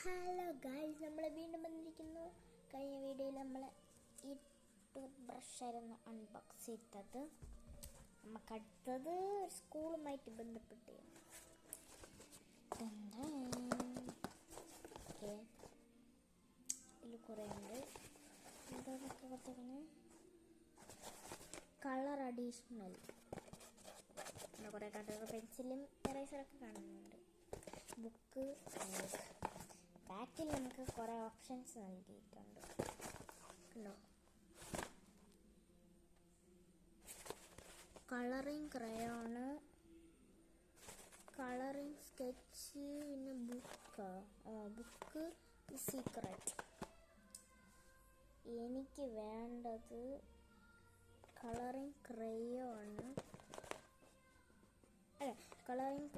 Hello guys, നമ്മൾ വീണ്ടും വന്നിരിക്കുന്നു. കഴിഞ്ഞ വീഡിയോയിൽ നമ്മൾ ഈ ടൂത്ത് ബ്രഷായിരുന്നു അൺബോക്സ് ചെയ്തത്. നമുക്കടുത്തത് സ്കൂളുമായിട്ട് ബന്ധപ്പെട്ട് ഇതിൽ കുറേ ഉണ്ട്. ഇതൊക്കെ കൊടുത്തേക്കണേ കളർ അഡീഷണൽ. കുറേ കളർ പെൻസിലും എറേസറൊക്കെ കാണുന്നുണ്ട്. ബുക്ക് ബാക്കിൽ നമുക്ക് കുറേ ഓപ്ഷൻസ് നൽകിയിട്ടുണ്ട്. കളറിങ് ക്രയോണ്, കളറിങ് സ്കെച്ച്, പിന്നെ ബുക്ക് സീക്രട്ട്. എനിക്ക് വേണ്ടത് കളറിങ് ക്രയോണ്. കളറിങ്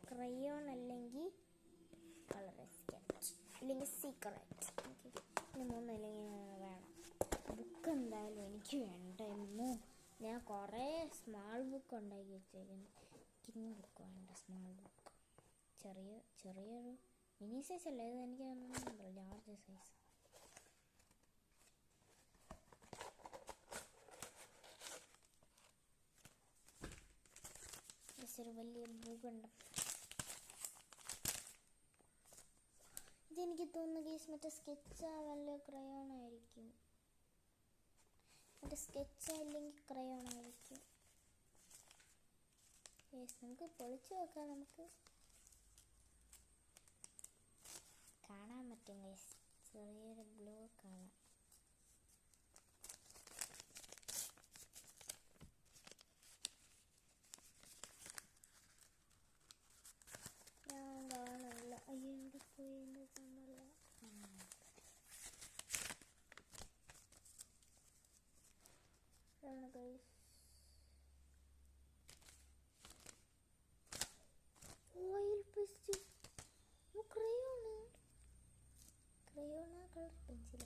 ക്രയോൺ അല്ലെങ്കിൽ കളറിങ് സ്കെച്ച് ഇല്ലെങ്കിൽ സീക്രട്ട്. ഇനി മൂന്നല്ലെങ്കിൽ വേണം. ബുക്ക് എന്തായാലും എനിക്ക് വേണ്ടെന്നു. ഞാൻ കുറേ സ്മാൾ ബുക്ക് ഉണ്ടാക്കി വെച്ചേക്കുന്നു. എനിക്കിന്ന് ബുക്ക് വേണ്ട. സ്മാൾ ബുക്ക് ചെറിയൊരു മിനി സൈസ് അല്ല ഇത്. എനിക്ക് ലാർജ് സൈസ്. ഒരു വലിയ ബുക്കുണ്ട്. ഇതെനിക്ക് തോന്നുന്നു ഗൈസ് മറ്റേ സ്കെച്ചാ വല്ല ക്രയോൺ ആയിരിക്കും. മറ്റേ സ്കെച്ചാ ഇല്ലെങ്കിൽ ക്രയോൺ ആയിരിക്കും. നമുക്ക് പൊളിച്ചു നോക്കാം. നമുക്ക് കാണാൻ പറ്റും ഗൈസ്. ചെറിയൊരു ബ്ലൂ കാണാം. എവിടെ പോയി ഓയിൽ പേസ്റ്റ്, ക്രയോണ കളർ പെൻസില.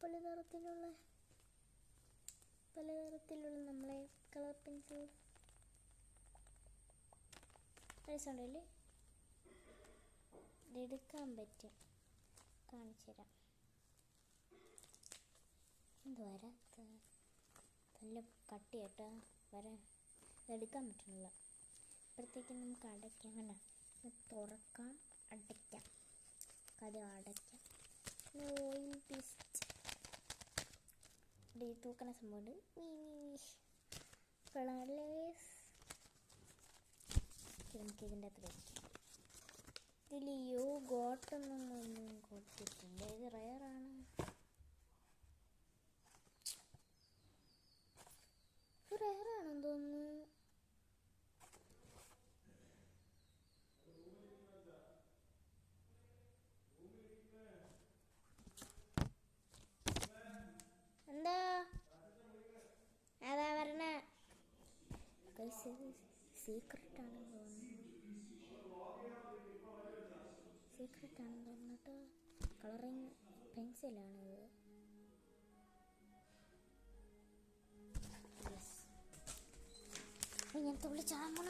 പലതരത്തിലുള്ള നമ്മളെ കളർ പെൻസിൽ രസമുണ്ടല്ലേ. ഇതെടുക്കാൻ പറ്റും. കാണിച്ചു തരാം. എന്ത് വരാത്ത നല്ല കട്ടിയായിട്ടാ ഇതെടുക്കാൻ പറ്റുന്നില്ല. അപ്പോഴത്തേക്കും നമുക്ക് അടയ്ക്കാം. കണ്ട, തുറക്കാം, അടയ്ക്കാം. കഥ അടയ്ക്കാം. ഓയിൽ പേസ്റ്റ് തൂക്കണ സംഭവമുണ്ട്. നമുക്ക് ഇതിൻ്റെ അത്ര ഇതിൽ ഗോട്ടൊന്നും കൊടുത്തിട്ടില്ല. ഇത് റയറാണ്. റയറാണെന്ന് തോന്നുന്നു. എന്താ അതാ പറഞ്ഞ സീക്രട്ട് ആണെന്ന് തോന്നുന്നു. കളറിങ് പെൻസിലാണിത്. ഞാൻ തുള്ളിച്ചാടാൻ പോണ